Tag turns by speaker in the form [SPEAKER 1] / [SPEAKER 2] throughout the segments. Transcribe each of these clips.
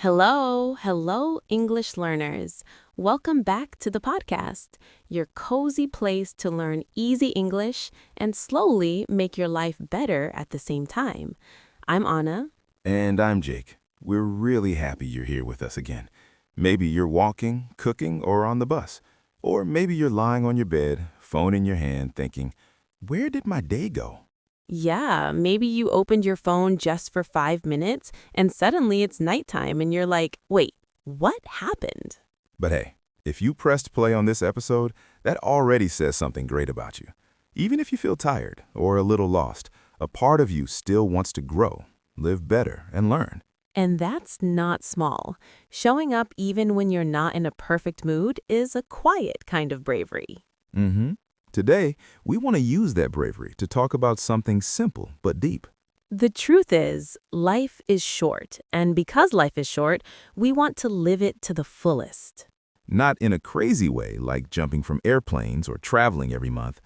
[SPEAKER 1] Hello, English learners. Welcome back to the podcast, your cozy place to learn easy English and slowly make your life better at the same time. I'm Anna.
[SPEAKER 2] And I'm Jake. We're really happy you're here with us again. Maybe you're walking, cooking, or on the bus. Or maybe you're lying on your bed, phone in your hand, thinking, where did my day go?
[SPEAKER 1] Yeah, maybe you opened your phone just for 5 minutes and suddenly it's nighttime and you're like, wait, what happened?
[SPEAKER 2] But hey, if you pressed play on this episode, that already says something great about you. Even if you feel tired or a little lost, a part of you still wants to grow, live better, and learn.
[SPEAKER 1] And that's not small. Showing up even when you're not in a perfect mood is a quiet kind of bravery.
[SPEAKER 2] Today, we want to use that bravery to talk about something simple but deep.
[SPEAKER 1] The truth is, life is short, and because life is short, we want to live it to the fullest.
[SPEAKER 2] Not in a crazy way like jumping from airplanes or traveling every month.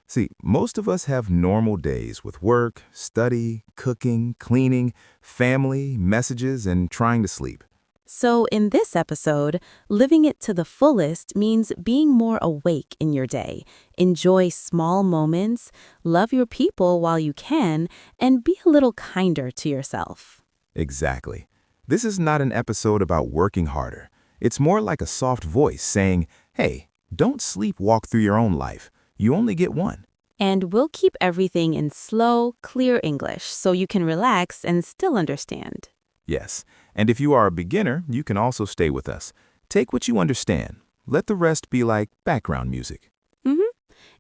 [SPEAKER 2] See, most of us have normal days with work, study, cooking, cleaning, family, messages, and trying to sleep.
[SPEAKER 1] So in this episode, living it to the fullest means being more awake in your day, enjoy small moments, love your people while you can, and be a little kinder to yourself.
[SPEAKER 2] Exactly. This is not an episode about working harder. It's more like a soft voice saying, hey, don't sleepwalk through your own life. You only get one.
[SPEAKER 1] And we'll keep everything in slow, clear English so you can relax and still understand.
[SPEAKER 2] Yes, and if you are a beginner, you can also stay with us. Take what you understand. Let the rest be like background music.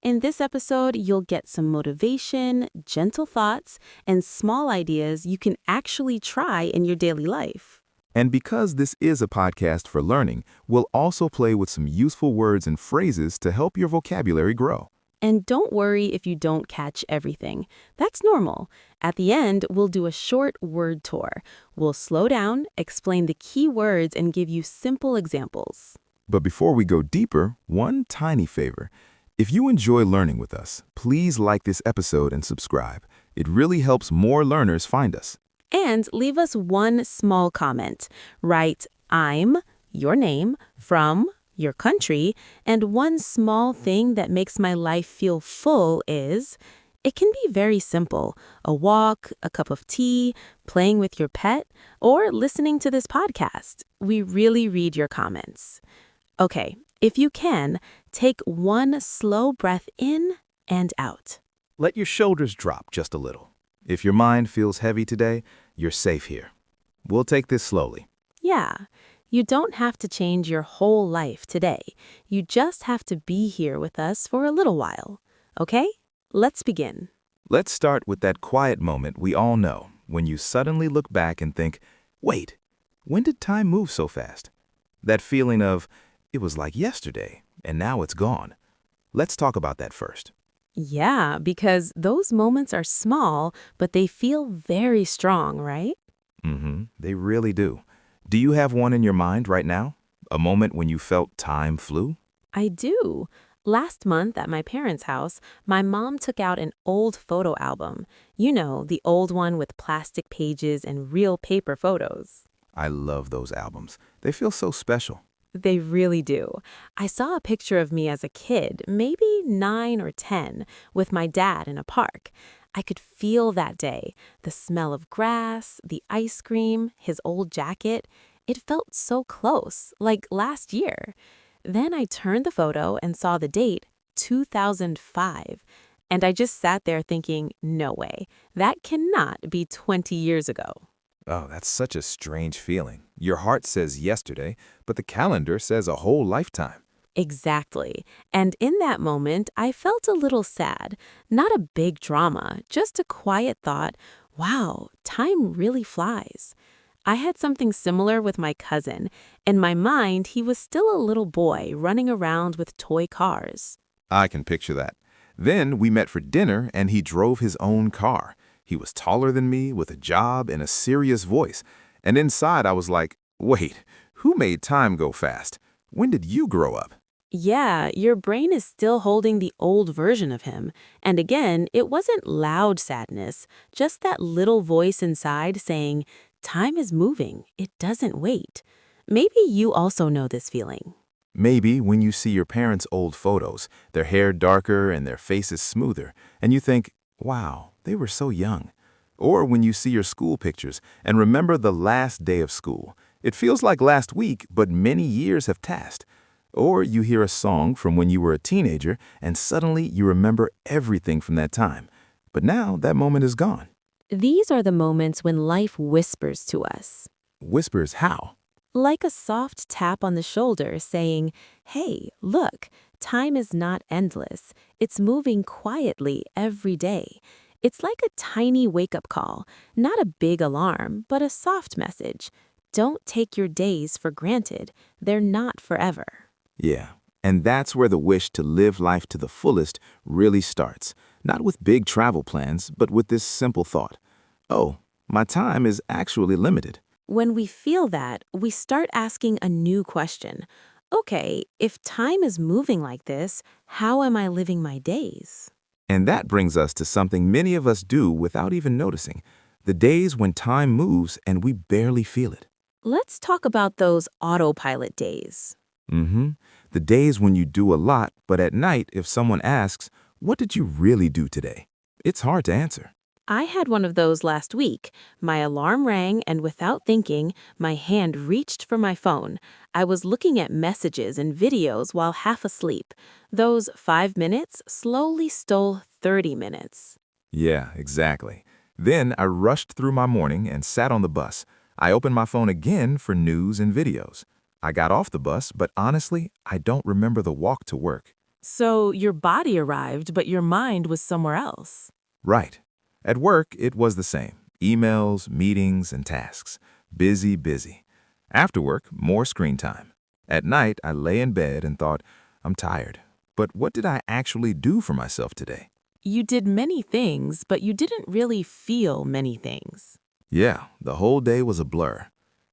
[SPEAKER 1] In this episode, you'll get some motivation, gentle thoughts, and small ideas you can actually try in your daily life.
[SPEAKER 2] And because this is a podcast for learning, we'll also play with some useful words and phrases to help your vocabulary grow.
[SPEAKER 1] And don't worry if you don't catch everything. That's normal. At the end, we'll do a short word tour. We'll slow down, explain the key words, and give you simple examples.
[SPEAKER 2] But before we go deeper, one tiny favor. If you enjoy learning with us, please like this episode and subscribe. It really helps more learners find us.
[SPEAKER 1] And leave us one small comment. Write, I'm, your name, from, your country, and one small thing that makes my life feel full is, it can be very simple, a walk, a cup of tea, playing with your pet, or listening to this podcast. We really read your comments. Okay, if you can, take one slow breath in and out.
[SPEAKER 2] Let your shoulders drop just a little. If your mind feels heavy today, you're safe here. We'll take this slowly.
[SPEAKER 1] Yeah. You don't have to change your whole life today. You just have to be here with us for a little while. Okay? Let's begin.
[SPEAKER 2] Let's start with that quiet moment we all know, when you suddenly look back and think, wait, when did time move so fast? That feeling of, it was like yesterday, and now it's gone. Let's talk about that first.
[SPEAKER 1] Yeah, because those moments are small, but they feel very strong, right?
[SPEAKER 2] They really do. Do you have one in your mind right now? A moment when you felt time flew?
[SPEAKER 1] I do. Last month at my parents' house, my mom took out an old photo album. You know, the old one with plastic pages and real paper photos.
[SPEAKER 2] I love those albums. They feel so special.
[SPEAKER 1] They really do. I saw a picture of me as a kid, maybe 9 or 10, with my dad in a park. I could feel that day, the smell of grass, the ice cream, his old jacket. It felt so close, like last year. Then I turned the photo and saw the date, 2005. And I just sat there thinking, no way, that cannot be 20 years ago.
[SPEAKER 2] Oh, that's such a strange feeling. Your heart says yesterday, but the calendar says a whole lifetime.
[SPEAKER 1] Exactly. And in that moment, I felt a little sad. Not a big drama, just a quiet thought, wow, time really flies. I had something similar with my cousin. In my mind, he was still a little boy running around with toy cars.
[SPEAKER 2] I can picture that. Then we met for dinner and he drove his own car. He was taller than me with a job and a serious voice. And inside I was like, wait, who made time go fast? When did you grow up?
[SPEAKER 1] Yeah, your brain is still holding the old version of him. And again, it wasn't loud sadness, just that little voice inside saying, Time is moving. It doesn't wait. Maybe you also know this feeling.
[SPEAKER 2] Maybe when you see your parents' old photos, their hair darker and their faces smoother, and you think, wow, they were so young. Or when you see your school pictures and remember the last day of school. It feels like last week, but many years have passed. Or you hear a song from when you were a teenager and suddenly you remember everything from that time. But now that moment is gone.
[SPEAKER 1] These are the moments when life whispers to us.
[SPEAKER 2] Whispers how?
[SPEAKER 1] Like a soft tap on the shoulder saying, hey, look, time is not endless. It's moving quietly every day. It's like a tiny wake-up call, not a big alarm, but a soft message. Don't take your days for granted. They're not forever.
[SPEAKER 2] Yeah, and that's where the wish to live life to the fullest really starts. Not with big travel plans, but with this simple thought. Oh, my time is actually limited.
[SPEAKER 1] When we feel that, we start asking a new question. Okay, if time is moving like this, how am I living my days?
[SPEAKER 2] And that brings us to something many of us do without even noticing. The days when time moves and we barely feel it.
[SPEAKER 1] Let's talk about those autopilot days.
[SPEAKER 2] Mm-hmm. The days when you do a lot, but at night, if someone asks, what did you really do today? It's hard to answer.
[SPEAKER 1] I had one of those last week. My alarm rang, and without thinking, my hand reached for my phone. I was looking at messages and videos while half asleep. Those 5 minutes slowly stole 30 minutes.
[SPEAKER 2] Yeah, exactly. Then I rushed through my morning and sat on the bus. I opened my phone again for news and videos. I got off the bus, but honestly, I don't remember the walk to work.
[SPEAKER 1] So your body arrived, but your mind was somewhere else.
[SPEAKER 2] Right. At work, it was the same. Emails, meetings, and tasks. Busy, busy. After work, more screen time. At night, I lay in bed and thought, I'm tired. But what did I actually do for myself today?
[SPEAKER 1] You did many things, but you didn't really feel many things.
[SPEAKER 2] Yeah, the whole day was a blur.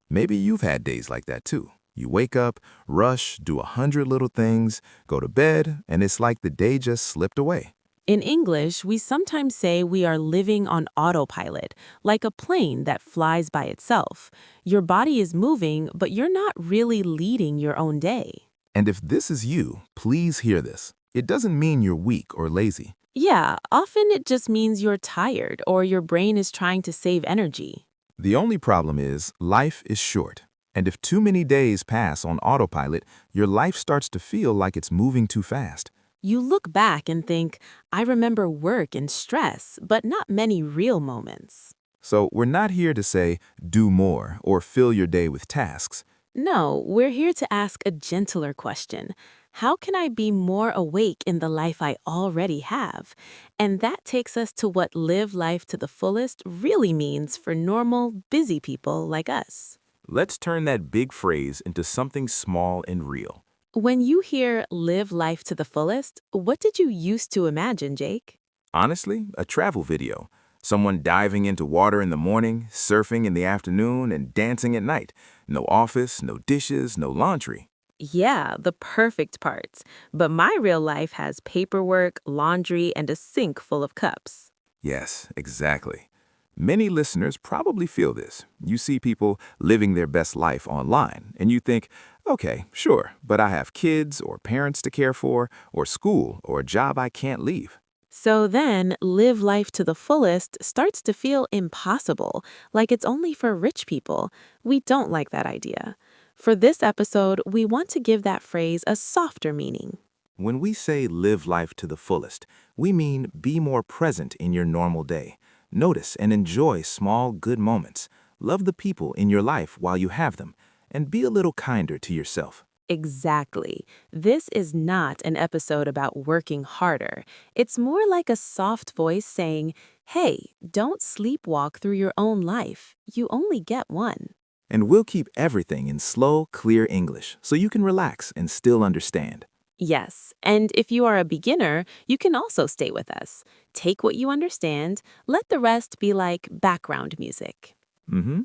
[SPEAKER 2] Maybe you've had days like that too. You wake up, rush, do 100 little things, go to bed, and it's like the day just slipped away.
[SPEAKER 1] In English, we sometimes say we are living on autopilot, like a plane that flies by itself. Your body is moving, but you're not really leading your own day.
[SPEAKER 2] And if this is you, please hear this. It doesn't mean you're weak or lazy.
[SPEAKER 1] Yeah, often it just means you're tired or your brain is trying to save energy.
[SPEAKER 2] The only problem is life is short. And if too many days pass on autopilot, your life starts to feel like it's moving too fast.
[SPEAKER 1] You look back and think, I remember work and stress, but not many real moments.
[SPEAKER 2] So we're not here to say, do more or fill your day with tasks.
[SPEAKER 1] No, we're here to ask a gentler question. How can I be more awake in the life I already have? And that takes us to what live life to the fullest really means for normal, busy people like us.
[SPEAKER 2] Let's turn that big phrase into something small and real.
[SPEAKER 1] When you hear live life to the fullest, what did you used to imagine, Jake?
[SPEAKER 2] Honestly, a travel video. Someone diving into water in the morning, surfing in the afternoon, and dancing at night. No office, no dishes, no laundry.
[SPEAKER 1] Yeah, the perfect parts. But my real life has paperwork, laundry, and a sink full of cups.
[SPEAKER 2] Yes, exactly. Many listeners probably feel this. You see people living their best life online, and you think, okay, sure, but I have kids or parents to care for, or school, or a job I can't leave.
[SPEAKER 1] So then, live life to the fullest starts to feel impossible, like it's only for rich people. We don't like that idea. For this episode, we want to give that phrase a softer meaning.
[SPEAKER 2] When we say live life to the fullest, we mean be more present in your normal day. Notice and enjoy small, good moments. Love the people in your life while you have them, and be a little kinder to yourself.
[SPEAKER 1] Exactly. This is not an episode about working harder. It's more like a soft voice saying, hey, don't sleepwalk through your own life. You only get one.
[SPEAKER 2] And we'll keep everything in slow, clear English so you can relax and still understand.
[SPEAKER 1] Yes, and if you are a beginner, you can also stay with us. Take what you understand, let the rest be like background music.
[SPEAKER 2] Mm-hmm.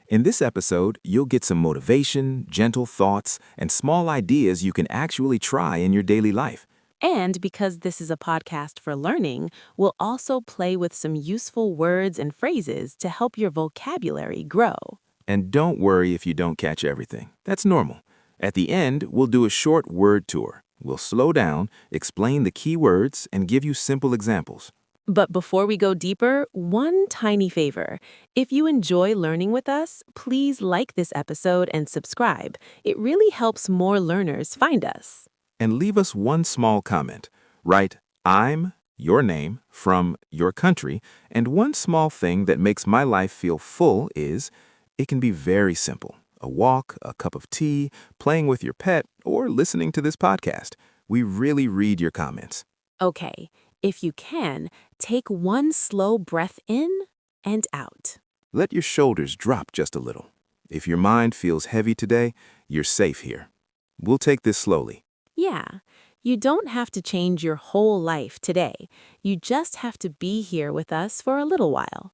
[SPEAKER 2] In this episode, you'll get some motivation, gentle thoughts, and small ideas you can actually try in your daily life.
[SPEAKER 1] And because this is a podcast for learning, we'll also play with some useful words and phrases to help your vocabulary grow.
[SPEAKER 2] And don't worry if you don't catch everything. That's normal. At the end, we'll do a short word tour. We'll slow down, explain the key words, and give you simple examples.
[SPEAKER 1] But before we go deeper, one tiny favor. If you enjoy learning with us, please like this episode and subscribe. It really helps more learners find us.
[SPEAKER 2] And leave us one small comment. Write, I'm, your name, from your country, and one small thing that makes my life feel full is, it can be very simple. A walk, a cup of tea, playing with your pet, or listening to this podcast. We really read your comments.
[SPEAKER 1] Okay, if you can, take one slow breath in and out.
[SPEAKER 2] Let your shoulders drop just a little. If your mind feels heavy today, you're safe here. We'll take this slowly.
[SPEAKER 1] Yeah, you don't have to change your whole life today. You just have to be here with us for a little while.